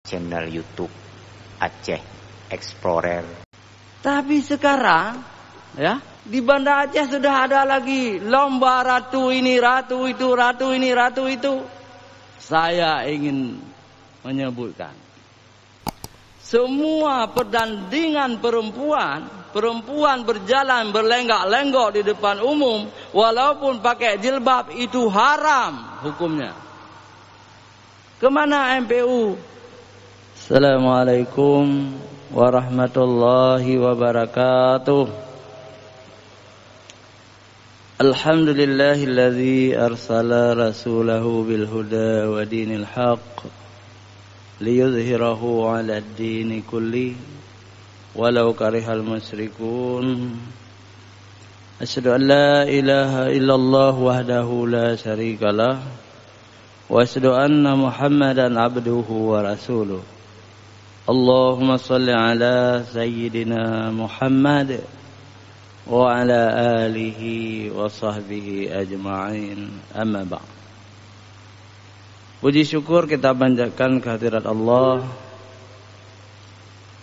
channel YouTube Aceh Explorer. Tapi sekarang ya, di Banda Aceh sudah ada lagi lomba ratu ini, ratu itu, ratu ini, ratu itu. Saya ingin menyebutkan semua pertandingan perempuan berjalan berlenggak-lenggok di depan umum walaupun pakai jilbab itu haram hukumnya. Kemana MPU? Assalamualaikum warahmatullahi wabarakatuh. Alhamdulillahilladzi arsala rasulahu bil huda wa dinil haqq liyuzhirahu 'ala ad-dini kulli walau karihal musyrikun. Asyhadu an la ilaha illallah wahdahu la syarikalah wa asyhadu anna Muhammadan abduhu wa rasuluh. Allahumma shalli ala sayyidina Muhammad wa ala alihi wa sahbihi ajma'in. Amma ba'd. Puji syukur kita panjatkan kehadirat Allah,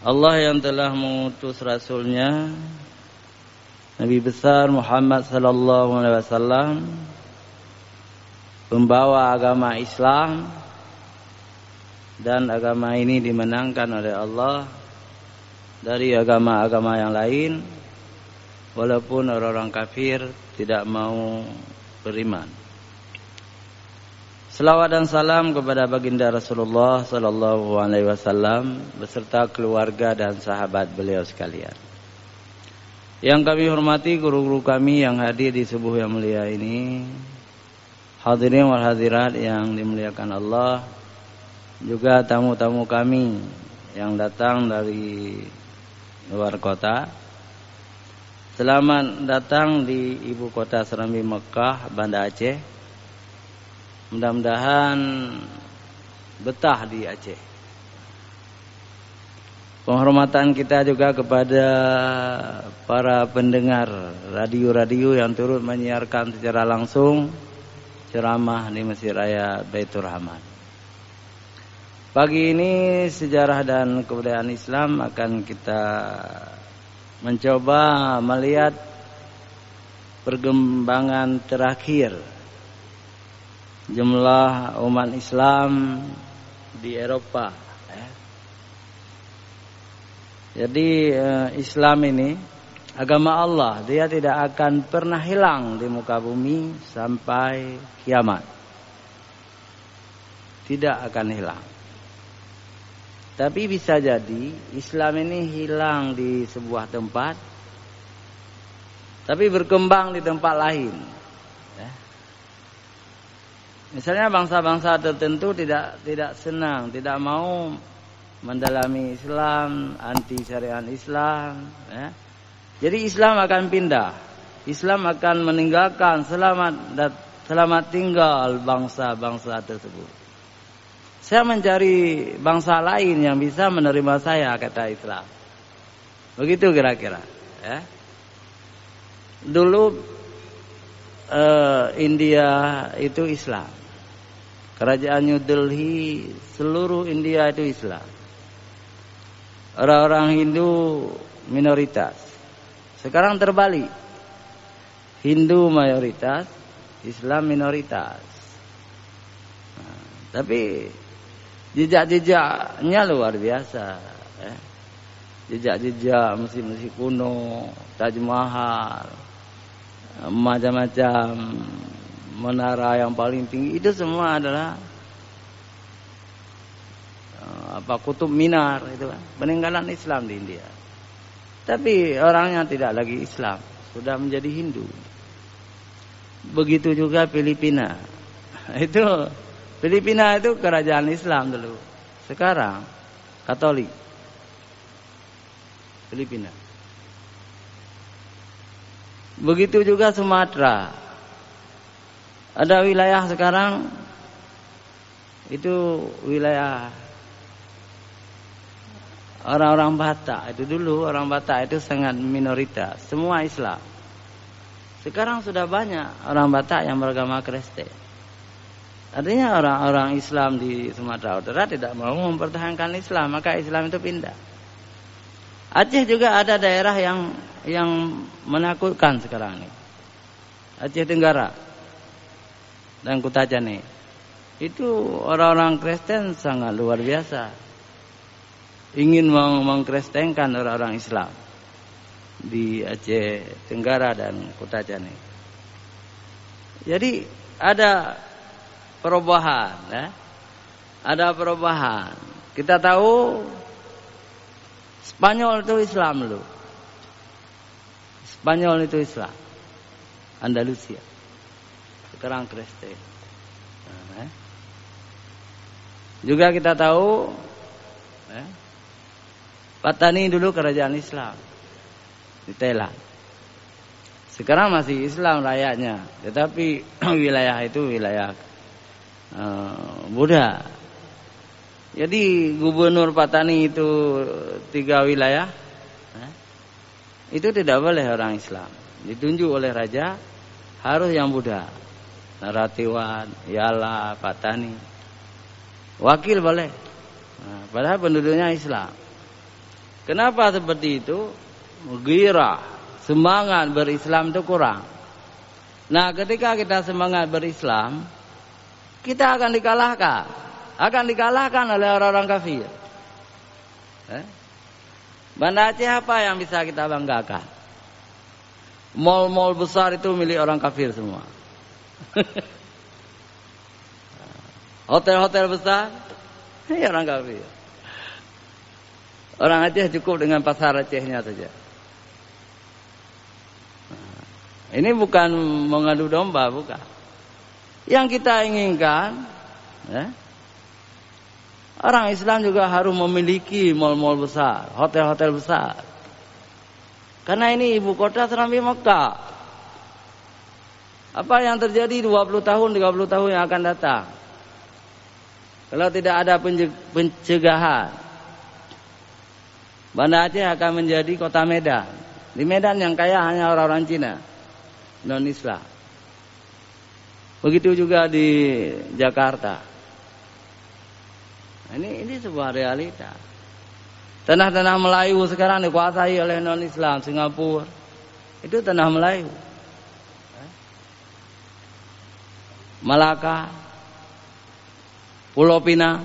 Allah yang telah mengutus Rasulnya Nabi besar Muhammad sallallahu alaihi wasallam, pembawa agama Islam, dan agama ini dimenangkan oleh Allah dari agama-agama yang lain, walaupun orang-orang kafir tidak mau beriman. Selawat dan salam kepada baginda Rasulullah sallallahu alaihi wasallam beserta keluarga dan sahabat beliau sekalian. Yang kami hormati guru-guru kami yang hadir di subuh yang mulia ini, hadirin wal hadirat yang dimuliakan Allah, juga tamu-tamu kami yang datang dari luar kota. Selamat datang di ibu kota Serambi Mekah, Banda Aceh. Mudah-mudahan betah di Aceh. Penghormatan kita juga kepada para pendengar radio-radio yang turut menyiarkan secara langsung ceramah di Masjid Raya Baitur Rahman. Pagi ini sejarah dan kebudayaan Islam akan kita mencoba melihat perkembangan terakhir jumlah umat Islam di Eropa. Jadi Islam ini agama Allah, dia tidak akan pernah hilang di muka bumi sampai kiamat. Tidak akan hilang. Tapi bisa jadi Islam ini hilang di sebuah tempat, tapi berkembang di tempat lain. Misalnya bangsa-bangsa tertentu tidak senang, tidak mau mendalami Islam, anti syariat Islam. Jadi Islam akan pindah, Islam akan meninggalkan selamat tinggal bangsa-bangsa tersebut. Saya mencari bangsa lain yang bisa menerima saya, kata Islam. Begitu kira-kira. Dulu India itu Islam. Kerajaan New Delhi, seluruh India itu Islam. Orang-orang Hindu minoritas. Sekarang terbalik. Hindu mayoritas, Islam minoritas. Tapi jejak-jejaknya luar biasa. Jejak-jejak masjid-masjid kuno, Taj Mahal, macam-macam menara yang paling tinggi, itu semua adalah Kutub Minar, itu kan peninggalan Islam di India. Tapi orangnya tidak lagi Islam, sudah menjadi Hindu. Begitu juga Filipina. Filipina itu kerajaan Islam dulu, sekarang Katolik. Filipina. Begitu juga Sumatera. Ada wilayah sekarang itu wilayah orang-orang Batak. Itu dulu orang Batak itu sangat minoritas, semua Islam. Sekarang sudah banyak orang Batak yang beragama Kristen. Artinya orang-orang Islam di Sumatera Utara tidak mau mempertahankan Islam, maka Islam itu pindah. Aceh juga ada daerah yang menakutkan sekarang ini. Aceh Tenggara dan Kutajane. Itu orang-orang Kristen sangat luar biasa. Ingin mengkristenkan orang-orang Islam di Aceh Tenggara dan Kutajane. Jadi ada perubahan, ya. Ada perubahan. Kita tahu Spanyol itu Islam dulu. Spanyol itu Islam. Andalusia. Sekarang Kristen. Nah, juga kita tahu, ya, Patani dulu kerajaan Islam di Thailand. Sekarang masih Islam rakyatnya, tetapi wilayah itu wilayah Buddha. Jadi gubernur Patani itu 3 wilayah, itu tidak boleh orang Islam. Ditunjuk oleh raja, harus yang Buddha. Naratiwan, Yala, Patani. Wakil boleh. Nah, padahal penduduknya Islam. Kenapa seperti itu? Gira, semangat berislam itu kurang. Nah, ketika kita semangat berislam, kita akan dikalahkan. Akan dikalahkan oleh orang-orang kafir. Banda Aceh apa yang bisa kita banggakan? Mall-mall besar itu milik orang kafir semua. Hotel-hotel besar, ini orang kafir. Orang Aceh cukup dengan pasar Acehnya saja. Ini bukan mengadu domba, bukan. Yang kita inginkan, orang Islam juga harus memiliki mal-mal besar, hotel-hotel besar. Karena ini ibu kota Serambi Mekah. Apa yang terjadi 20 tahun, 30 tahun yang akan datang? Kalau tidak ada pencegahan, Banda Aceh akan menjadi kota Medan. Di Medan yang kaya hanya orang-orang Cina, non-Islam. Begitu juga di Jakarta. Ini sebuah realita. Tanah-tanah Melayu sekarang dikuasai oleh non-Islam. Singapura itu tanah Melayu. Malaka, Pulau Pinang.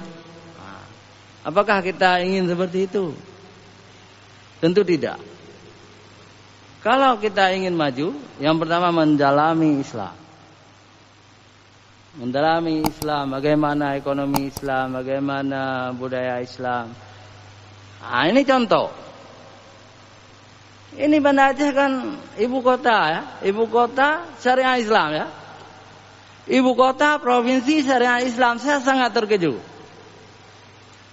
Apakah kita ingin seperti itu? Tentu tidak. Kalau kita ingin maju, yang pertama mendalami Islam. Mendalami Islam, bagaimana ekonomi Islam, bagaimana budaya Islam. Nah, ini contoh. Ini Banda Aceh kan ibu kota, ya, ibu kota syariah Islam, ya, ibu kota provinsi syariah Islam. Saya sangat terkejut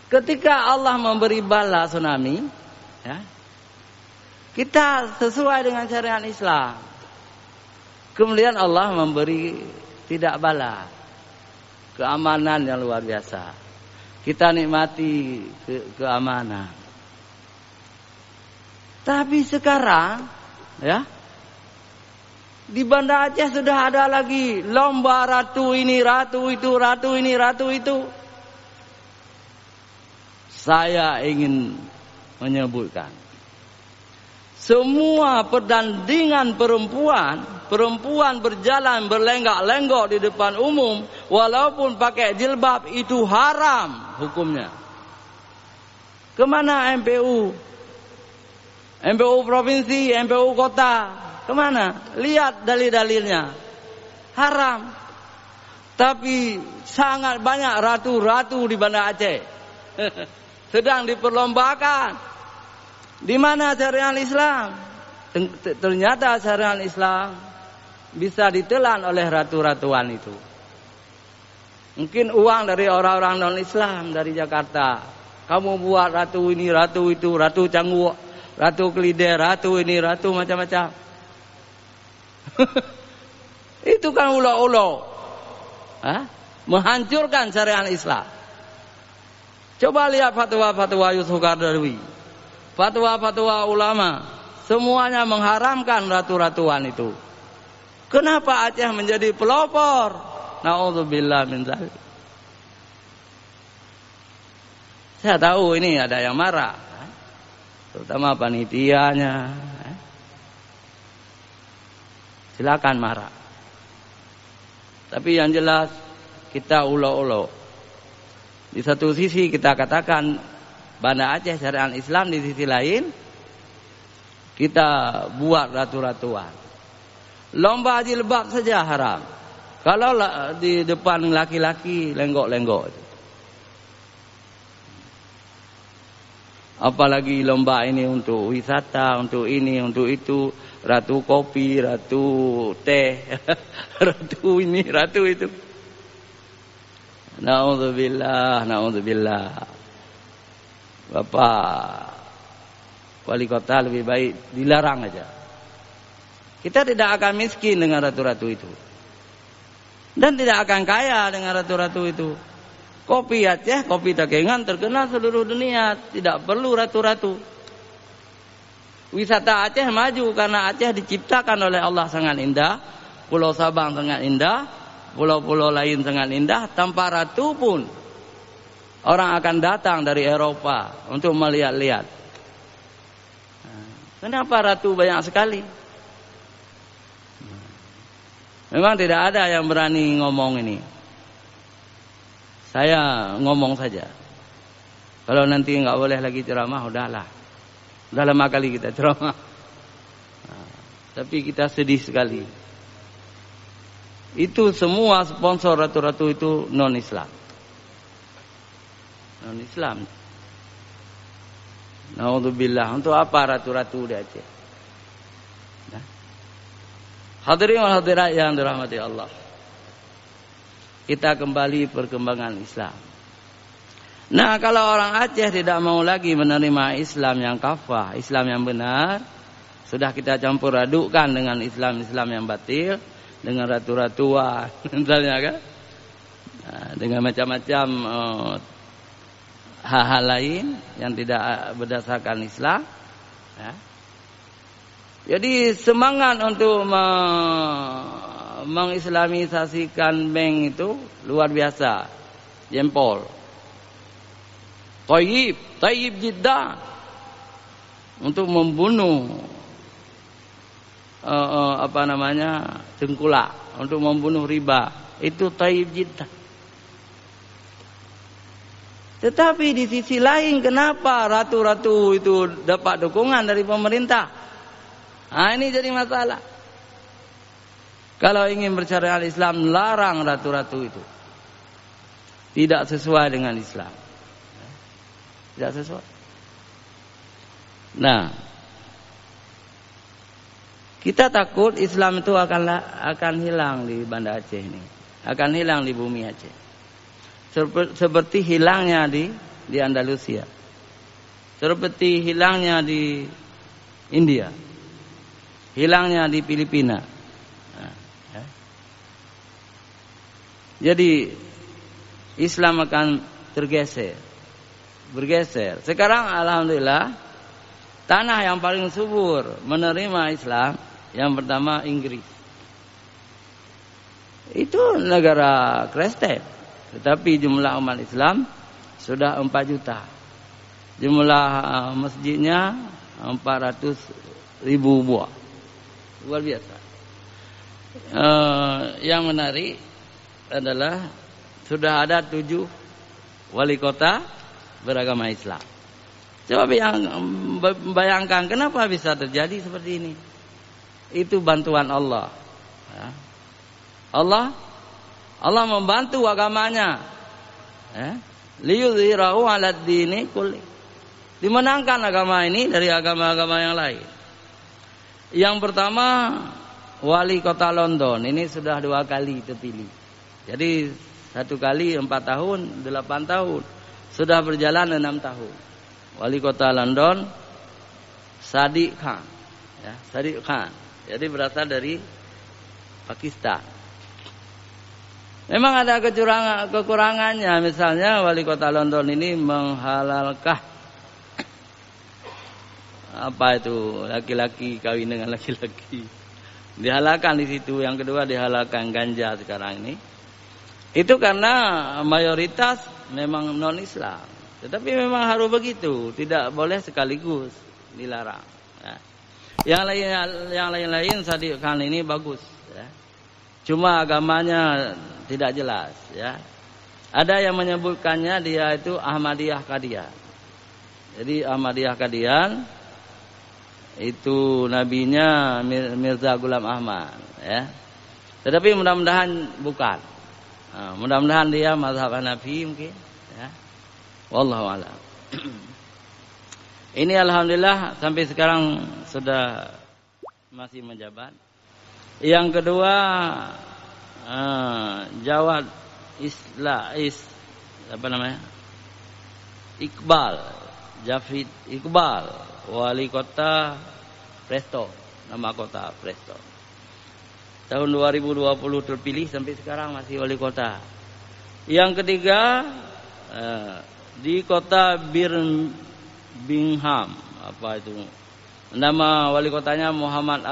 ketika Allah memberi bala tsunami, ya, kita sesuai dengan syariat Islam. Kemudian Allah memberi tidak bala, keamanan yang luar biasa. Kita nikmati keamanan. Tapi sekarang, ya, di Banda Aceh sudah ada lagi lomba ratu ini, ratu itu, ratu ini, ratu itu. Saya ingin menyebutkan, semua pertandingan perempuan berjalan berlenggak-lenggok di depan umum, walaupun pakai jilbab, itu haram hukumnya. Kemana MPU? MPU provinsi, MPU kota, kemana? Lihat dalil-dalilnya. Haram. Tapi sangat banyak ratu-ratu di Banda Aceh sedang diperlombakan. Di mana syariat Islam? Ternyata syariat Islam bisa ditelan oleh ratu-ratuan itu. Mungkin uang dari orang-orang non-Islam dari Jakarta. Kamu buat ratu ini, ratu itu, ratu Canggu, ratu Kelide, ratu ini, ratu macam-macam. Itu kan ulo-ulo, menghancurkan syariat Islam. Coba lihat fatwa-fatwa Yusuf Qaradawi, fatwa-fatwa ulama, semuanya mengharamkan ratu-ratuan itu. Kenapa Aceh menjadi pelopor Na'udzubillah min dzalik. Saya tahu ini ada yang marah, terutama panitianya. Silakan marah. Tapi yang jelas kita ulo-ulo. Di satu sisi kita katakan Banda Aceh syariat Islam, di sisi lain kita buat ratu-ratuan. Lomba jilbab saja haram. Kalau di depan laki-laki lenggok-lenggok. Apalagi lomba ini untuk wisata, untuk ini, untuk itu, ratu kopi, ratu teh, ratu ini, ratu itu. Na'udzubillah, na'udzubillah. Bapak wali kota lebih baik dilarang aja. Kita tidak akan miskin dengan ratu-ratu itu. Dan tidak akan kaya dengan ratu-ratu itu. Kopi Aceh, kopi Takengan terkenal seluruh dunia, tidak perlu ratu-ratu. Wisata Aceh maju karena Aceh diciptakan oleh Allah sangat indah, Pulau Sabang sangat indah, pulau-pulau lain sangat indah, tanpa ratu pun orang akan datang dari Eropa untuk melihat-lihat. Kenapa ratu banyak sekali? Memang tidak ada yang berani ngomong ini. Saya ngomong saja. Kalau nanti nggak boleh lagi ceramah, udahlah. Udah lama kali kita ceramah. Tapi kita sedih sekali. Itu semua sponsor ratu-ratu itu non-Islam. Non-Islam. Na'udzubillah. Untuk apa ratu-ratu di Aceh? Hadirin wal hadirat yang dirahmati Allah. Kita kembali perkembangan Islam. Nah, kalau orang Aceh tidak mau lagi menerima Islam yang kafah, Islam yang benar, sudah kita campur adukkan dengan Islam-Islam yang batil, dengan ratu-ratuan, misalnya kan, nah, dengan macam-macam hal-hal lain yang tidak berdasarkan Islam. Ya. Jadi semangat untuk mengislamisasikan bank itu luar biasa, jempol. Tayyib jiddah untuk membunuh tengkulak, untuk membunuh riba, itu tayyib jiddah. Tetapi di sisi lain, kenapa ratu-ratu itu dapat dukungan dari pemerintah? Nah, ini jadi masalah. Kalau ingin bersyariat Islam, larang ratu-ratu itu. Tidak sesuai dengan Islam. Tidak sesuai. Nah, kita takut Islam itu akan hilang di Banda Aceh ini. Akan hilang di bumi Aceh. Seperti hilangnya di Andalusia. Seperti hilangnya di India. Hilangnya di Filipina. Jadi Islam akan bergeser. Sekarang alhamdulillah tanah yang paling subur menerima Islam yang pertama Inggris. Itu negara Kristen, tetapi jumlah umat Islam sudah 4 juta. Jumlah masjidnya 400.000 buah. Luar biasa. Yang menarik adalah sudah ada 7 wali kota beragama Islam. Coba bayangkan kenapa bisa terjadi seperti ini. Itu bantuan Allah. Ya. Allah membantu agamanya. Ya. Liyudhirahu 'alad dini kulli. Dimenangkan agama ini dari agama-agama yang lain. Yang pertama, wali kota London ini sudah 2 kali terpilih. Jadi 1 kali 4 tahun, 8 tahun. Sudah berjalan 6 tahun. Wali kota London Sadiq Khan. Ya, Sadiq Khan. Jadi berasal dari Pakistan. Memang ada kekurangannya. Misalnya wali kota London ini menghalalkan apa itu laki-laki kawin dengan laki-laki, dihalalkan di situ. Yang kedua dihalalkan ganja sekarang ini. Itu karena mayoritas memang non-Islam. Tetapi memang harus begitu, tidak boleh sekaligus dilarang. Ya. Yang lain-lain sadikan ini bagus. Ya. Cuma agamanya tidak jelas. Ya. Ada yang menyebutkannya dia itu Ahmadiyah Qadian. Jadi Ahmadiyah Qadian itu nabinya Mirza Ghulam Ahmad. Ya. Tetapi mudah-mudahan bukan. Nah, mudah-mudahan dia mazhab Hanafi mungkin. Ya. Wallahu a'lam. Ini alhamdulillah sampai sekarang sudah masih menjabat. Yang kedua Jawad Iqbal, Jafid Iqbal, wali kota Presto, nama kota Presto. Tahun 2020 terpilih sampai sekarang masih wali kota. Yang ketiga di kota Birmingham, apa itu? Nama wali kotanya Muhammad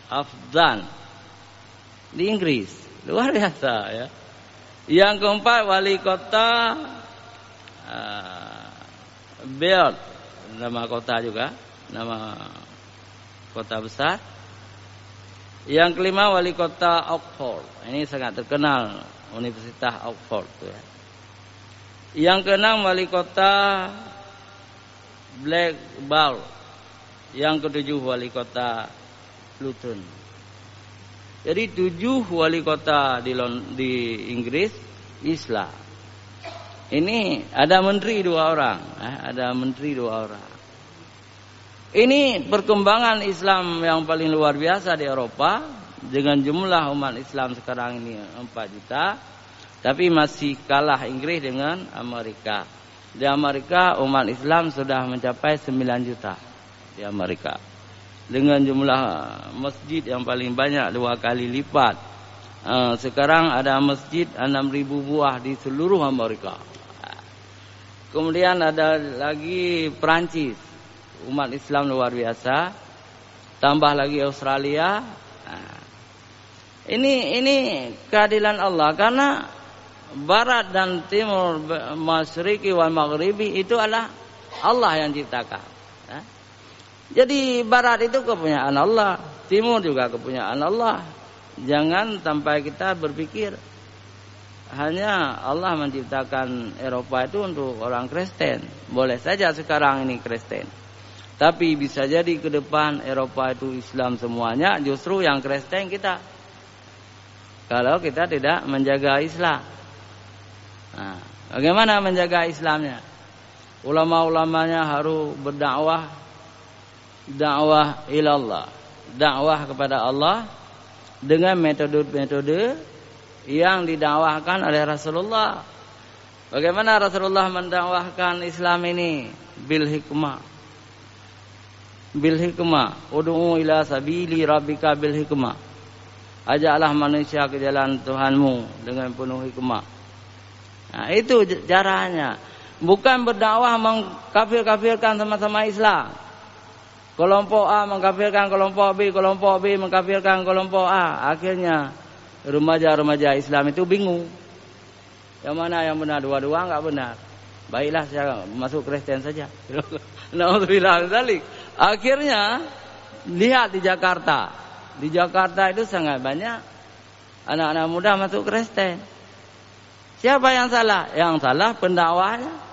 Afzan di Inggris, luar biasa ya. Yang keempat wali kota Beirut, nama kota juga, nama kota besar. Yang kelima wali kota Oxford, ini sangat terkenal Universitas Oxford ya. Yang keenam wali kota Blackburn. Yang ketujuh wali kota Luton. Jadi 7 wali kota di Inggris Islam. Ini ada menteri 2 orang, ada menteri 2 orang. Ini perkembangan Islam yang paling luar biasa di Eropa. Dengan jumlah umat Islam sekarang ini 4 juta. Tapi masih kalah Inggris dengan Amerika. Di Amerika umat Islam sudah mencapai 9 juta. Di Amerika. Dengan jumlah masjid yang paling banyak 2 kali lipat. Sekarang ada masjid 6.000 buah di seluruh Amerika. Kemudian ada lagi Perancis. Umat Islam luar biasa. Tambah lagi Australia. Ini keadilan Allah. Karena Barat dan Timur, Masyriqi wal Maghribi itu adalah Allah yang ciptakan. Jadi Barat itu kepunyaan Allah, Timur juga kepunyaan Allah. Jangan sampai kita berpikir hanya Allah menciptakan Eropa itu untuk orang Kristen. Boleh saja sekarang ini Kristen. Tapi bisa jadi ke depan Eropa itu Islam semuanya, justru yang Kristen kita. Kalau kita tidak menjaga Islam. Nah, bagaimana menjaga Islamnya? Ulama-ulamanya harus berdakwah, dakwah ilallah, dakwah kepada Allah dengan metode-metode yang didakwahkan oleh Rasulullah. Bagaimana Rasulullah mendakwahkan Islam ini? Bil hikmah. Bil hikmah, ud'u ila sabili rabbika bil hikmah. Ajaklah manusia ke jalan Tuhanmu dengan penuh hikmah. Nah, itu caranya. Bukan berdakwah mengkafir-kafirkan sama-sama Islam. Kelompok A mengkafirkan kelompok B, kelompok B mengkafirkan kelompok A. Akhirnya remaja-remaja Islam itu bingung. Yang mana yang benar? Dua-dua enggak benar. Baiklah saya masuk Kristen saja. Nauzubillah dzalik. Akhirnya lihat di Jakarta. Di Jakarta itu sangat banyak anak-anak muda masuk Kristen. Siapa yang salah? Yang salah pendakwahnya.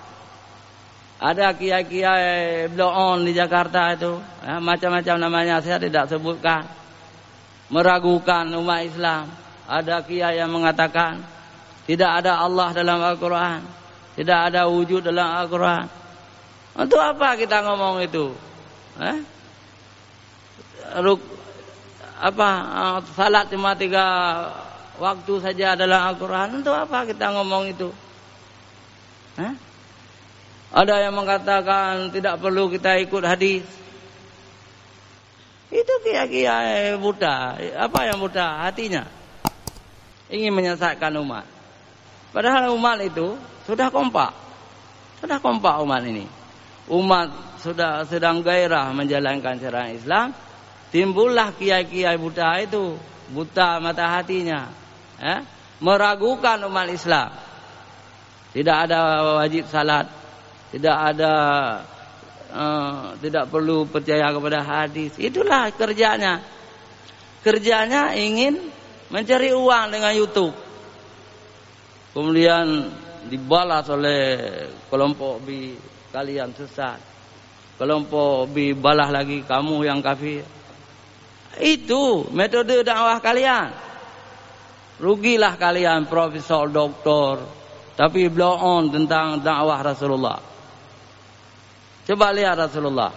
Ada kiai-kiai bloon di Jakarta itu, ya, macam-macam namanya saya tidak sebutkan. Meragukan umat Islam. Ada kiai yang mengatakan tidak ada Allah dalam Al-Quran, tidak ada wujud dalam Al-Quran. Untuk apa kita ngomong itu? Salat cuma 3 waktu saja adalah Al-Quran. Untuk apa kita ngomong itu? Ada yang mengatakan tidak perlu kita ikut hadis. Itu kiai-kiai buta. Apa yang buta? Hatinya ingin menyesatkan umat. Padahal umat itu sudah kompak. Sudah kompak umat ini. Umat sudah sedang gairah menjalankan syariat Islam. Timbullah kiai-kiai buta itu. Buta mata hatinya. meragukan umat Islam. Tidak ada wajib salat, tidak perlu percaya kepada hadis. Itulah kerjanya. Kerjanya ingin mencari uang dengan YouTube. Kemudian dibalas oleh kelompok B, kalian sesat. Kelompok B balas lagi, kamu yang kafir. Itu metode dakwah kalian. Rugilah kalian profesor, doktor, tapi blow on tentang dakwah Rasulullah. Coba lihat Rasulullah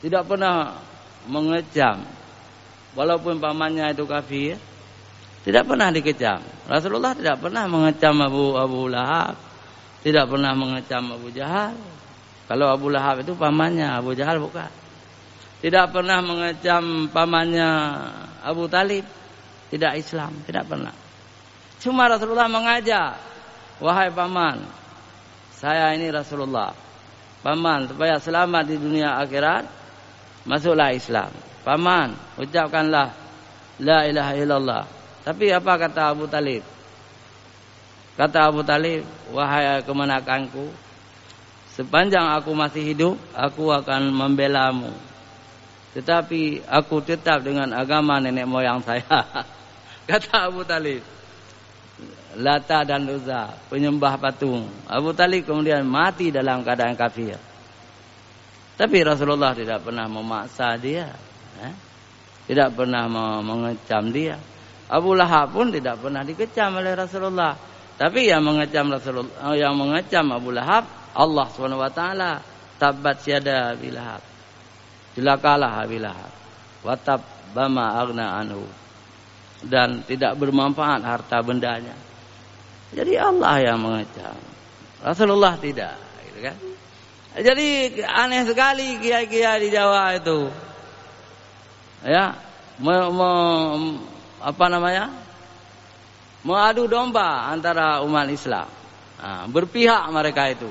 tidak pernah mengecam, walaupun pamannya itu kafir, tidak pernah dikecam. Rasulullah tidak pernah mengecam Abu Lahab, tidak pernah mengecam Abu Jahal. Kalau Abu Lahab itu pamannya, Abu Jahal bukan. Tidak pernah mengecam pamannya Abu Talib, tidak Islam, tidak pernah. Cuma Rasulullah mengajak, wahai paman, saya ini Rasulullah. Paman, supaya selamat di dunia akhirat, masuklah Islam. Paman, ucapkanlah la ilaha illallah. Tapi apa kata Abu Talib? Kata Abu Talib, wahai kemenakanku, sepanjang aku masih hidup, aku akan membelamu. Tetapi aku tetap dengan agama nenek moyang saya. Kata Abu Talib. Lata dan Uzza, penyembah patung. Abu Talib kemudian mati dalam keadaan kafir. Tapi Rasulullah tidak pernah memaksa dia, tidak pernah mengecam dia. Abu Lahab pun tidak pernah dikecam oleh Rasulullah. Tapi yang mengecam Rasulullah, yang mengecam Abu Lahab, Allah SWT. Tabbat syada Abi Lahab, celakalah Abi Lahab, watab bama agna anhu, dan tidak bermanfaat harta bendanya. Jadi Allah yang mengecam, Rasulullah tidak, gitu kan? Jadi aneh sekali kiai-kiai di Jawa itu, ya, mengadu domba antara umat Islam, berpihak mereka itu.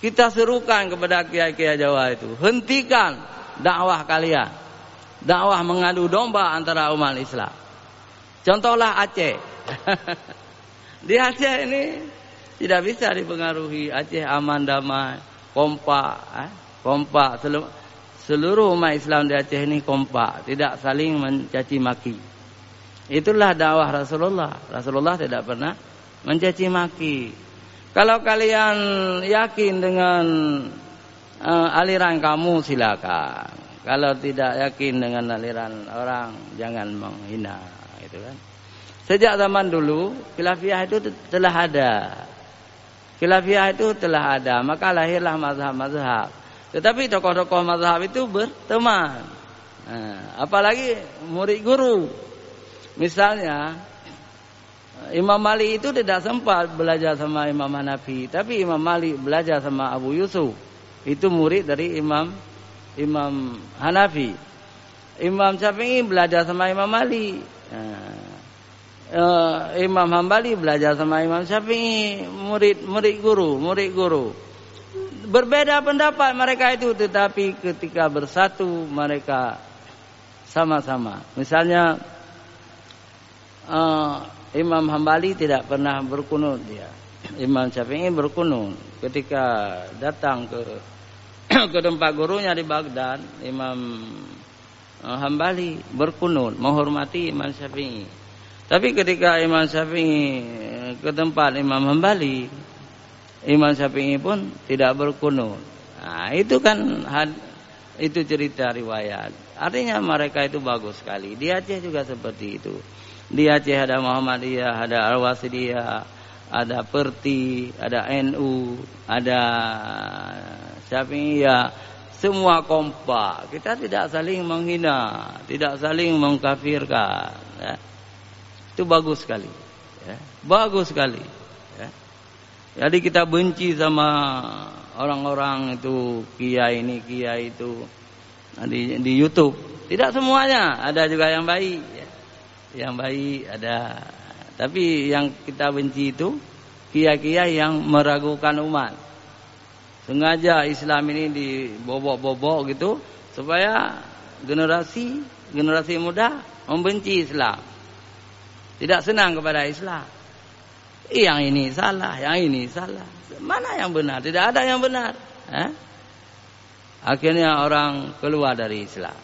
Kita serukan kepada kiai-kiai Jawa itu, hentikan dakwah kalian, dakwah mengadu domba antara umat Islam. Contohlah Aceh. Di Aceh ini tidak bisa dipengaruhi. Aceh aman damai, kompak. Seluruh umat Islam di Aceh ini kompak, tidak saling mencaci maki. Itulah dakwah Rasulullah. Rasulullah tidak pernah mencaci maki. Kalau kalian yakin dengan aliran kamu, silakan. Kalau tidak yakin dengan aliran orang, jangan menghina. Gitu kan. Sejak zaman dulu khilafiyah itu telah ada. Khilafiyah itu telah ada, maka lahirlah mazhab-mazhab. Tetapi tokoh-tokoh mazhab itu berteman. Apalagi murid guru. Misalnya Imam Malik itu tidak sempat belajar sama Imam Hanafi, tapi Imam Malik belajar sama Abu Yusuf. Itu murid dari Imam Hanafi. Imam Syafi'i belajar sama Imam Malik. Imam Hambali belajar sama Imam Syafi'i, murid guru. Berbeda pendapat mereka itu, tetapi ketika bersatu mereka sama-sama. Misalnya Imam Hambali tidak pernah berkunut dia. Imam Syafi'i berkunut. Ketika datang ke tempat gurunya di Baghdad, Imam Hambali berkunut menghormati Imam Syafi'i. Tapi ketika Imam Syafi'i ke tempat Imam Hambali, Imam Syafi'i pun tidak berkunut. Nah, itu kan itu cerita riwayat. Artinya mereka itu bagus sekali. Di Aceh juga seperti itu. Di Aceh ada Muhammadiyah, ada Al-Wasidiyah, ada Perti, ada NU, ada Syafi'iyah. Semua kompak. Kita tidak saling menghina, tidak saling mengkafirkan. Ya. Itu bagus sekali. Ya. Bagus sekali. Ya. Jadi kita benci sama orang-orang itu, kiai ini, kiai itu di YouTube. Tidak semuanya, ada juga yang baik. Ya. Yang baik ada. Tapi yang kita benci itu kiai-kiai yang meragukan umat. Sengaja Islam ini dibobok-bobok gitu supaya generasi generasi muda membenci Islam. Tidak senang kepada Islam. Yang ini salah, yang ini salah. Mana yang benar? Tidak ada yang benar. Akhirnya orang keluar dari Islam.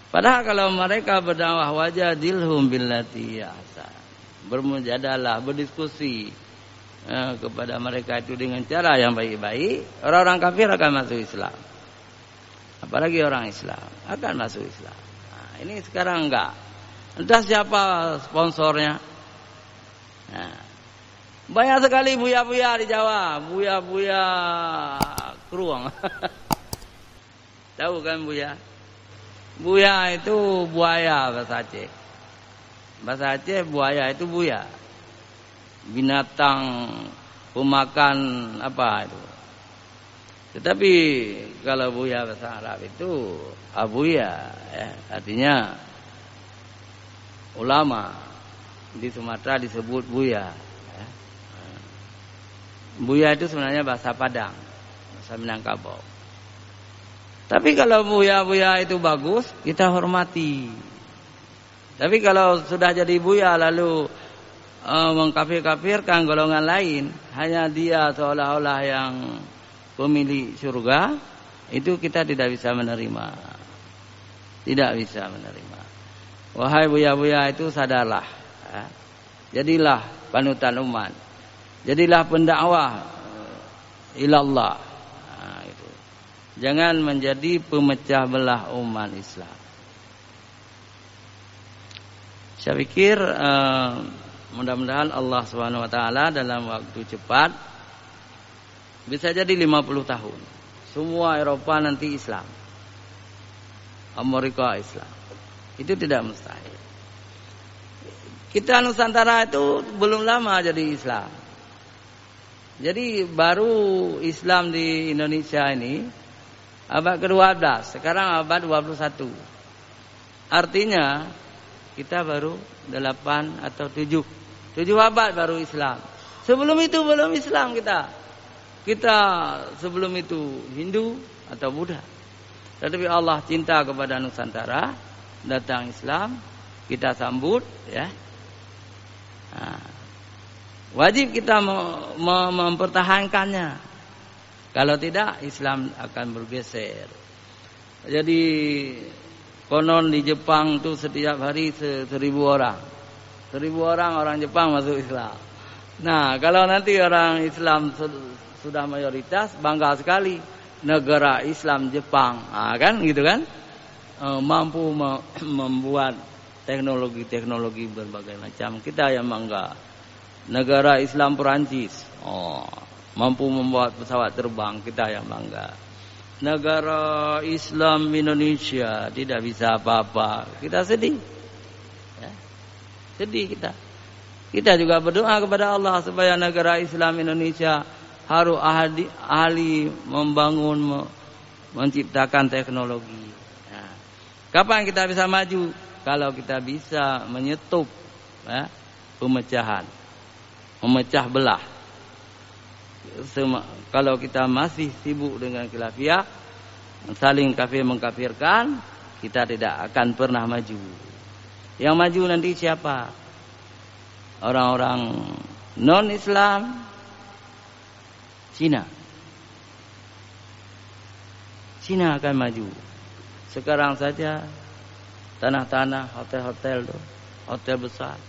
Padahal kalau mereka berdakwah wajadilhum billati ahsan, bermujadalah, berdiskusi kepada mereka itu dengan cara yang baik-baik, orang-orang kafir akan masuk Islam. Apalagi orang Islam akan masuk Islam. Nah, ini sekarang enggak. Entah siapa sponsornya. Nah, banyak sekali buya-buya di Jawa, buya-buya keruang. Tahu kan buya? Buya itu buaya bahasa Aceh. Bahasa Aceh buaya itu buya. Binatang pemakan apa itu. Tetapi kalau buya bahasa Arab itu abuya, ya, artinya ulama. Di Sumatera disebut buya. Ya. Buya itu sebenarnya bahasa Padang, bahasa Minangkabau. Tapi kalau buya-buya itu bagus, kita hormati. Tapi kalau sudah jadi buya lalu mengkafir-kafirkan golongan lain, hanya dia seolah-olah yang pemilik surga, itu kita tidak bisa menerima. Tidak bisa menerima. Wahai buya-buya itu sadarlah. Ya. Jadilah panutan umat. Jadilah pendakwah ilallah. Nah, itu. Jangan menjadi pemecah belah umat Islam. Saya pikir mudah-mudahan Allah SWT dalam waktu cepat, bisa jadi 50 tahun, semua Eropa nanti Islam, Amerika Islam. Itu tidak mustahil. Kita Nusantara itu belum lama jadi Islam. Jadi baru Islam di Indonesia ini abad ke-12, sekarang abad 21. Artinya kita baru 8 atau 7 abad baru Islam. Sebelum itu belum Islam kita. Kita sebelum itu Hindu atau Buddha. Tetapi Allah cinta kepada Nusantara, datang Islam, kita sambut, ya. Nah, wajib kita mempertahankannya. Kalau tidak, Islam akan bergeser. Jadi konon di Jepang itu setiap hari 1.000 orang. 1.000 orang Jepang masuk Islam. Nah, kalau nanti orang Islam sudah mayoritas, bangga sekali negara Islam Jepang. Nah, kan gitu kan? Mampu membuat teknologi berbagai macam. Kita yang bangga. Negara Islam Perancis, mampu membuat pesawat terbang, kita yang bangga. Negara Islam Indonesia tidak bisa apa-apa, kita sedih. Ya, sedih kita. Kita juga berdoa kepada Allah supaya negara Islam Indonesia harus ahli membangun, menciptakan teknologi. Nah, kapan kita bisa maju? Kalau kita bisa menyetup, ya, pemecahan, memecah belah. Kalau kita masih sibuk dengan khilafiyah, saling kafir mengkafirkan, kita tidak akan pernah maju. Yang maju nanti siapa? Orang-orang non-Islam, Cina. Cina akan maju. Sekarang saja tanah-tanah, hotel-hotel tuh, hotel besar.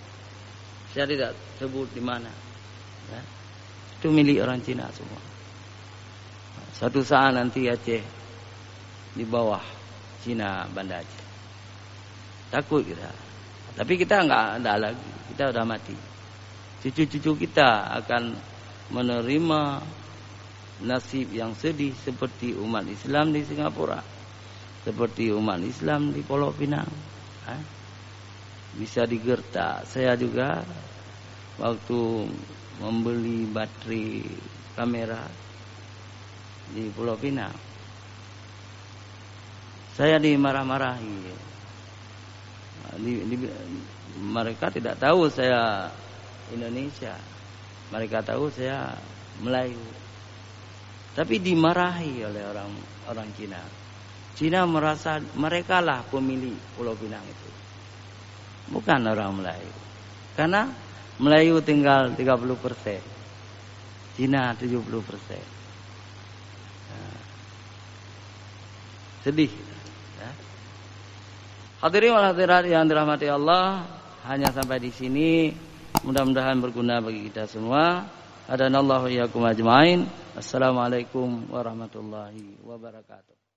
Saya tidak sebut di mana. Ya. Itu milik orang Cina semua. Suatu saat nanti Aceh di bawah Cina, Banda Aceh. Takut kita. Tapi kita enggak ada lagi. Kita sudah mati. Cucu-cucu kita akan menerima nasib yang sedih seperti umat Islam di Singapura, seperti umat Islam di Pulau Pinang. Bisa digertak. Saya juga waktu membeli baterai kamera di Pulau Pinang, saya dimarah-marahi. Mereka tidak tahu saya Indonesia, mereka tahu saya Melayu, tapi dimarahi oleh orang Cina. Cina merasa merekalah pemilik Pulau Pinang itu, bukan orang Melayu. Karena Melayu tinggal 30%, Cina 70%. Sedih. Ya. Hadirin wal hadirat yang dirahmati Allah, hanya sampai di sini. Mudah-mudahan berguna bagi kita semua. Hadanallahu iyyakum ajmain. Assalamualaikum warahmatullahi wabarakatuh.